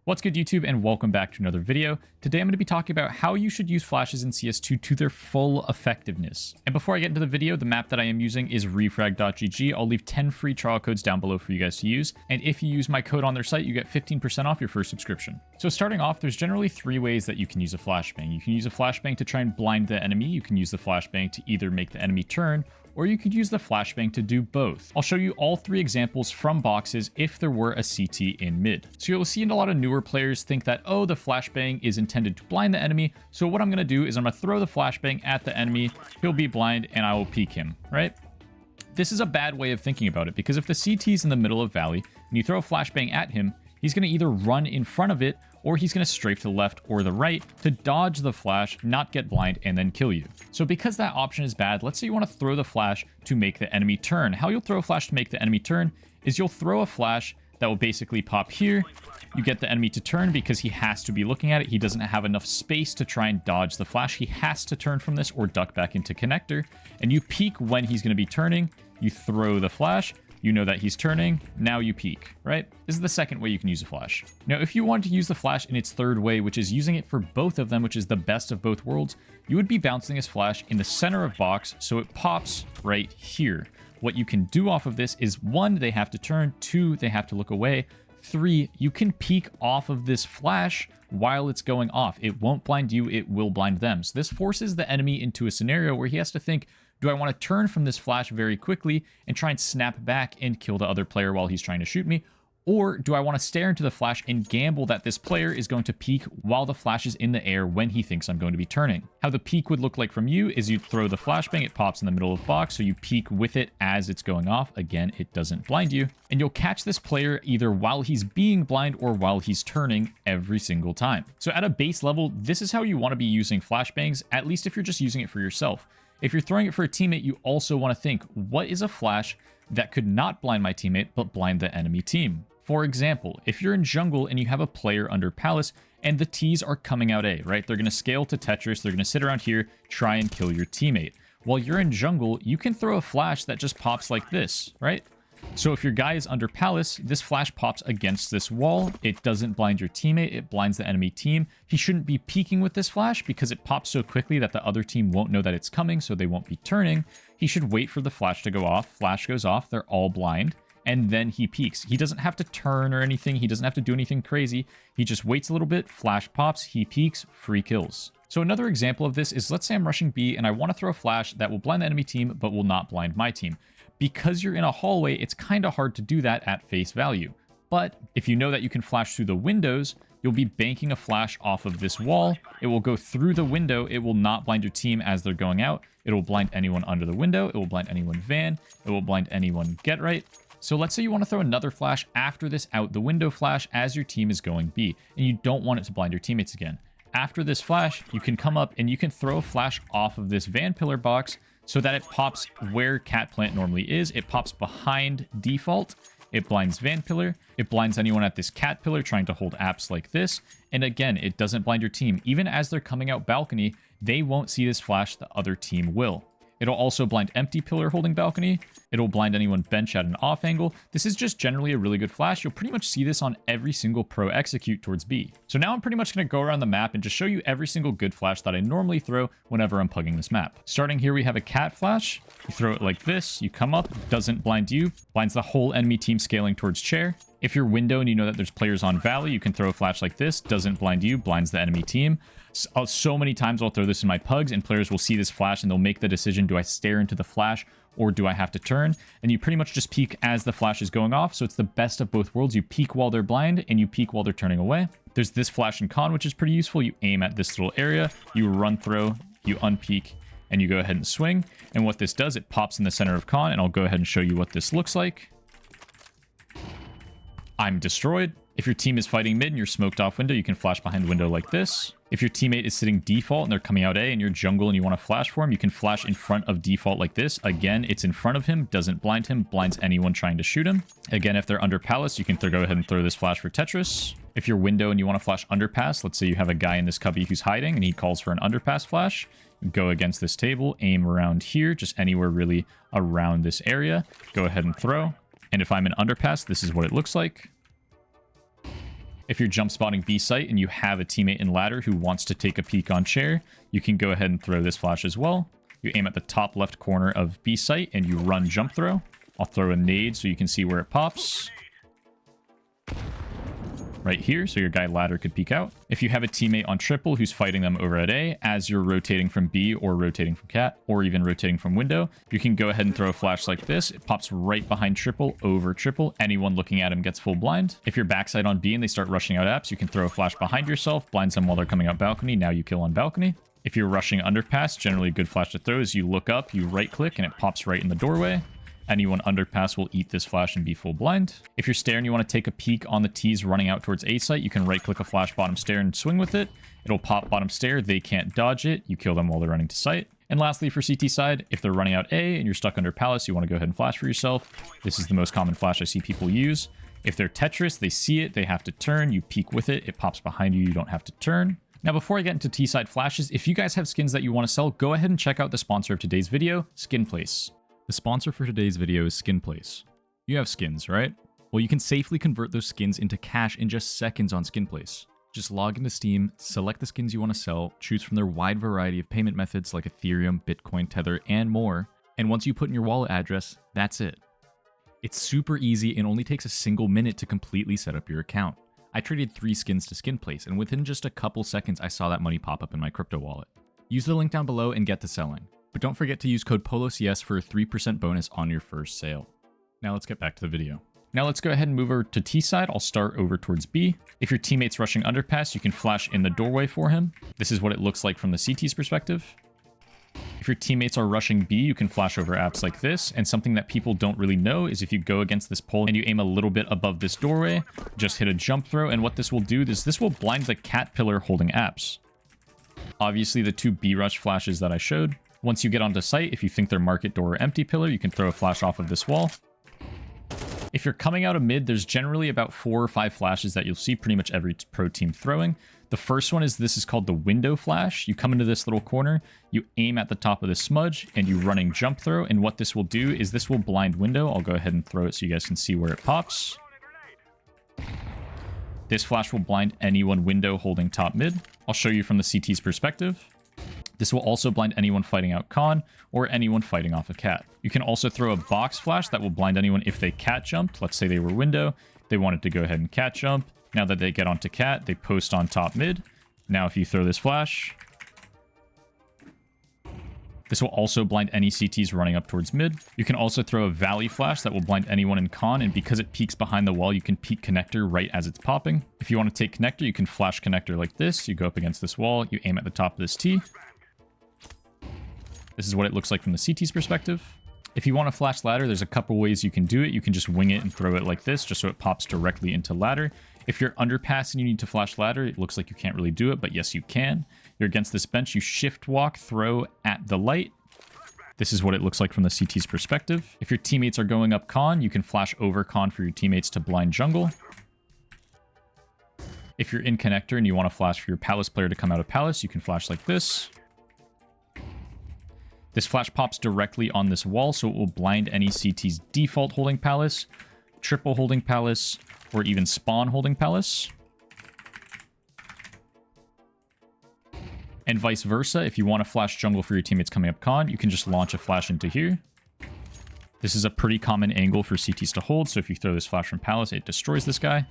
What's good, YouTube, and welcome back to another video. Today I'm going to be talking about how you should use flashes in CS2 to their full effectiveness. And before I get into the video, the map that I am using is refrag.gg. I'll leave 10 free trial codes down below for you guys to use. And if you use my code on their site, you get 15% off your first subscription. So starting off, there's generally three ways that you can use a flashbang. You can use a flashbang to try and blind the enemy. You can use the flashbang to either make the enemy turn, or you could use the flashbang to do both. I'll show you all three examples from boxes if there were a CT in mid. So you'll see a lot of newer players think that, oh, the flashbang is intended to blind the enemy. So what I'm going to do is I'm going to throw the flashbang at the enemy. He'll be blind and I will peek him, right? This is a bad way of thinking about it because if the CT is in the middle of Valley and you throw a flashbang at him, he's going to either run in front of it or he's going to strafe to the left or the right to dodge the flash, not get blind, and then kill you. So because that option is bad, let's say you want to throw the flash to make the enemy turn. How you'll throw a flash to make the enemy turn is you'll throw a flash that will basically pop here. You get the enemy to turn because he has to be looking at it. He doesn't have enough space to try and dodge the flash. He has to turn from this or duck back into connector. And you peek when he's going to be turning. You throw the flash. You know that he's turning. Now you peek, right? This is the second way you can use a flash. Now, if you want to use the flash in its third way, which is using it for both of them, which is the best of both worlds, you would be bouncing this flash in the center of box so it pops right here. What you can do off of this is, one, they have to turn, two, they have to look away, three, you can peek off of this flash while it's going off. It won't blind you, it will blind them. So this forces the enemy into a scenario where he has to think, do I want to turn from this flash very quickly and try and snap back and kill the other player while he's trying to shoot me? Or do I want to stare into the flash and gamble that this player is going to peek while the flash is in the air when he thinks I'm going to be turning? How the peek would look like from you is you throw the flashbang, it pops in the middle of the box, so you peek with it as it's going off. Again, it doesn't blind you. And you'll catch this player either while he's being blind or while he's turning every single time. So at a base level, this is how you want to be using flashbangs, at least if you're just using it for yourself. If you're throwing it for a teammate, you also want to think, what is a flash that could not blind my teammate, but blind the enemy team? For example, if you're in jungle and you have a player under Palace and the T's are coming out A, right? They're going to scale to Tetris. They're going to sit around here, try and kill your teammate. While you're in jungle, you can throw a flash that just pops like this, right? So if your guy is under Palace, this flash pops against this wall. It doesn't blind your teammate. It blinds the enemy team. He shouldn't be peeking with this flash because it pops so quickly that the other team won't know that it's coming, so they won't be turning. He should wait for the flash to go off. Flash goes off. They're all blind. And then he peeks. He doesn't have to turn or anything. He doesn't have to do anything crazy. He just waits a little bit. Flash pops. He peeks. Free kills. So another example of this is, let's say I'm rushing B and I want to throw a flash that will blind the enemy team but will not blind my team. Because you're in a hallway, it's kind of hard to do that at face value. But if you know that you can flash through the windows, you'll be banking a flash off of this wall. It will go through the window. It will not blind your team as they're going out. It will blind anyone under the window. It will blind anyone van. It will blind anyone get right. So let's say you want to throw another flash after this out the window flash as your team is going B, and you don't want it to blind your teammates again. After this flash, you can come up and you can throw a flash off of this van pillar box so that it pops where cat plant normally is. It pops behind default. It blinds van pillar. It blinds anyone at this cat pillar trying to hold apps like this. And again, it doesn't blind your team. Even as they're coming out balcony, they won't see this flash. The other team will. It'll also blind empty pillar holding balcony. It'll blind anyone bench at an off angle. This is just generally a really good flash. You'll pretty much see this on every single pro execute towards B. So now I'm pretty much going to go around the map and just show you every single good flash that I normally throw whenever I'm pugging this map. Starting here, we have a cat flash. You throw it like this. You come up, doesn't blind you, blinds the whole enemy team scaling towards chair. If you're window and you know that there's players on Valley, you can throw a flash like this. Doesn't blind you, blinds the enemy team. So many times I'll throw this in my pugs and players will see this flash and they'll make the decision, do I stare into the flash or do I have to turn? And you pretty much just peek as the flash is going off. So it's the best of both worlds. You peek while they're blind and you peek while they're turning away. There's this flash in con, which is pretty useful. You aim at this little area, you run throw, you unpeek, and you go ahead and swing. And what this does, it pops in the center of con, and I'll go ahead and show you what this looks like. I'm destroyed. If your team is fighting mid and you're smoked off window, you can flash behind window like this. If your teammate is sitting default and they're coming out A and you're jungle and you want to flash for him, you can flash in front of default like this. Again, it's in front of him, doesn't blind him, blinds anyone trying to shoot him. Again, if they're under Palace, you can go ahead and throw this flash for Tetris. If you're window and you want to flash underpass, let's say you have a guy in this cubby who's hiding and he calls for an underpass flash. Go against this table, aim around here, just anywhere really around this area. Go ahead and throw. And if I'm in underpass, this is what it looks like. If you're jump spotting B site and you have a teammate in ladder who wants to take a peek on chair, you can go ahead and throw this flash as well. You aim at the top left corner of B site and you run jump throw. I'll throw a nade so you can see where it pops. Right here, so your guy ladder could peek out. If you have a teammate on triple who's fighting them over at A, as you're rotating from B or rotating from cat or even rotating from window, you can go ahead and throw a flash like this. It pops right behind triple, over triple. Anyone looking at him gets full blind. If you're backside on B and they start rushing out apps, you can throw a flash behind yourself, blinds them while they're coming out balcony. Now you kill on balcony. If you're rushing underpass, generally a good flash to throw is you look up, you right click, and it pops right in the doorway. Anyone underpass will eat this flash and be full blind. If you're stair and you want to take a peek on the T's running out towards A site, you can right click a flash bottom stair and swing with it. It'll pop bottom stair. They can't dodge it. You kill them while they're running to site. And lastly, for CT side, if they're running out A and you're stuck under palace, you want to go ahead and flash for yourself. This is the most common flash I see people use. If they're Tetris, they see it, they have to turn. You peek with it. It pops behind you. You don't have to turn. Now, before I get into T-side flashes, if you guys have skins that you want to sell, go ahead and check out the sponsor of today's video, SkinPlace. The sponsor for today's video is SkinPlace. You have skins, right? Well, you can safely convert those skins into cash in just seconds on SkinPlace. Just log into Steam, select the skins you want to sell, choose from their wide variety of payment methods like Ethereum, Bitcoin, Tether, and more. And once you put in your wallet address, that's it. It's super easy and only takes a single minute to completely set up your account. I traded 3 skins to SkinPlace, and within just a couple seconds, I saw that money pop up in my crypto wallet. Use the link down below and get to selling. But don't forget to use code POLOCS for a 3% bonus on your first sale. Now let's get back to the video. Now let's go ahead and move over to T side. I'll start over towards B. If your teammate's rushing underpass, you can flash in the doorway for him. This is what it looks like from the CT's perspective. If your teammates are rushing B, you can flash over apps like this. And something that people don't really know is if you go against this pole and you aim a little bit above this doorway, just hit a jump throw. And what this will do is this will blind the cat pillar holding apps. Obviously, the 2 B rush flashes that I showed. Once you get onto site, if you think they're market door or empty pillar, you can throw a flash off of this wall. If you're coming out of mid, there's generally about 4 or 5 flashes that you'll see pretty much every pro team throwing. The first one is this is called the window flash. You come into this little corner, you aim at the top of the smudge, and you running jump throw. And what this will do is this will blind window. I'll go ahead and throw it so you guys can see where it pops. This flash will blind anyone window holding top mid. I'll show you from the CT's perspective. This will also blind anyone fighting out con or anyone fighting off a cat. You can also throw a box flash that will blind anyone if they cat jumped. Let's say they were window, they wanted to go ahead and cat jump. Now that they get onto cat, they post on top mid. Now if you throw this flash, this will also blind any CTs running up towards mid. You can also throw a valley flash that will blind anyone in con, and because it peeks behind the wall, you can peek connector right as it's popping. If you want to take connector, you can flash connector like this. You go up against this wall, you aim at the top of this T. This is what it looks like from the CT's perspective. If you want to flash ladder, there's a couple ways you can do it. You can just wing it and throw it like this, just so it pops directly into ladder. If you're underpass and you need to flash ladder, it looks like you can't really do it, but yes, you can. You're against this bench, you shift walk, throw at the light. This is what it looks like from the CT's perspective. If your teammates are going up con, you can flash over con for your teammates to blind jungle. If you're in connector and you want to flash for your palace player to come out of palace, you can flash like this. This flash pops directly on this wall, so it will blind any CT's default holding palace, triple holding palace, or even spawn holding palace. And vice versa, if you want to flash jungle for your teammates coming up con, you can just launch a flash into here. This is a pretty common angle for CTs to hold, so if you throw this flash from palace, it destroys this guy.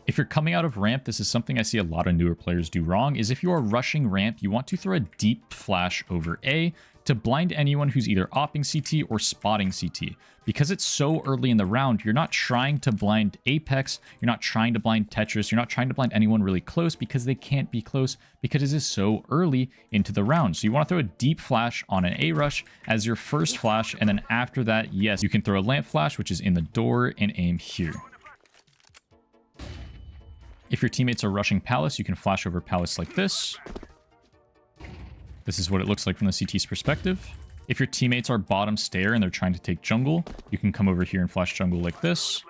If you're coming out of ramp, this is something I see a lot of newer players do wrong, is if you are rushing ramp, you want to throw a deep flash over A to blind anyone who's either opping CT or spotting CT. Because it's so early in the round, you're not trying to blind Apex, you're not trying to blind Tetris, you're not trying to blind anyone really close because they can't be close because it is so early into the round. So you want to throw a deep flash on an A rush as your first flash, and then after that, yes, you can throw a lamp flash, which is in the door, and aim here. If your teammates are rushing palace, you can flash over palace like this. This is what it looks like from the CT's perspective. If your teammates are bottom stair and they're trying to take jungle, you can come over here and flash jungle like this.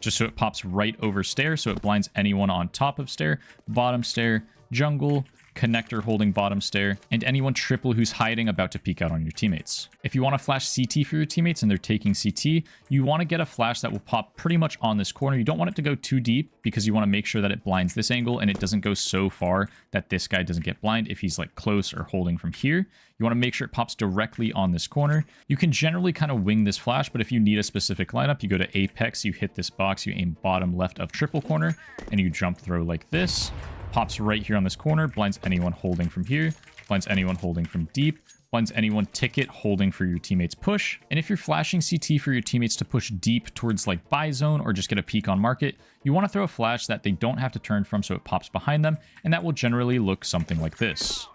Just so it pops right over stair, so it blinds anyone on top of stair, bottom stair, jungle, connector holding bottom stair, and anyone triple who's hiding about to peek out on your teammates. If you want to flash CT for your teammates and they're taking CT, you want to get a flash that will pop pretty much on this corner. You don't want it to go too deep because you want to make sure that it blinds this angle and it doesn't go so far that this guy doesn't get blind if he's like close or holding from here. You want to make sure it pops directly on this corner. You can generally kind of wing this flash, but if you need a specific lineup, you go to Apex, you hit this box, you aim bottom left of triple corner, and you jump throw like this. Pops right here on this corner, blinds anyone holding from here, blinds anyone holding from deep, blinds anyone ticket holding for your teammates push. And if you're flashing CT for your teammates to push deep towards like buy zone or just get a peek on market, you want to throw a flash that they don't have to turn from so it pops behind them, and that will generally look something like this.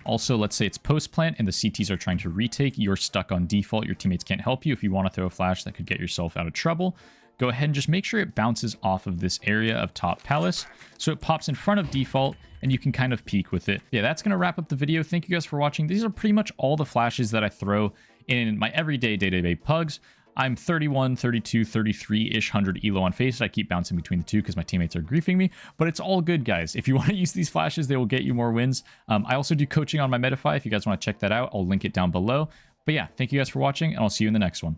Also, let's say it's post plant and the CTs are trying to retake, you're stuck on default, your teammates can't help you. If you want to throw a flash that could get yourself out of trouble, go ahead and just make sure it bounces off of this area of top palace so it pops in front of default and you can kind of peek with it. Yeah, that's going to wrap up the video. Thank you guys for watching. These are pretty much all the flashes that I throw in my everyday day-to-day pugs. I'm 31, 32, 33-ish 100 elo on face. I keep bouncing between the two because my teammates are griefing me, but it's all good, guys. If you want to use these flashes, they will get you more wins. I also do coaching on my Medify. If you guys want to check that out, I'll link it down below. But yeah, thank you guys for watching, and I'll see you in the next one.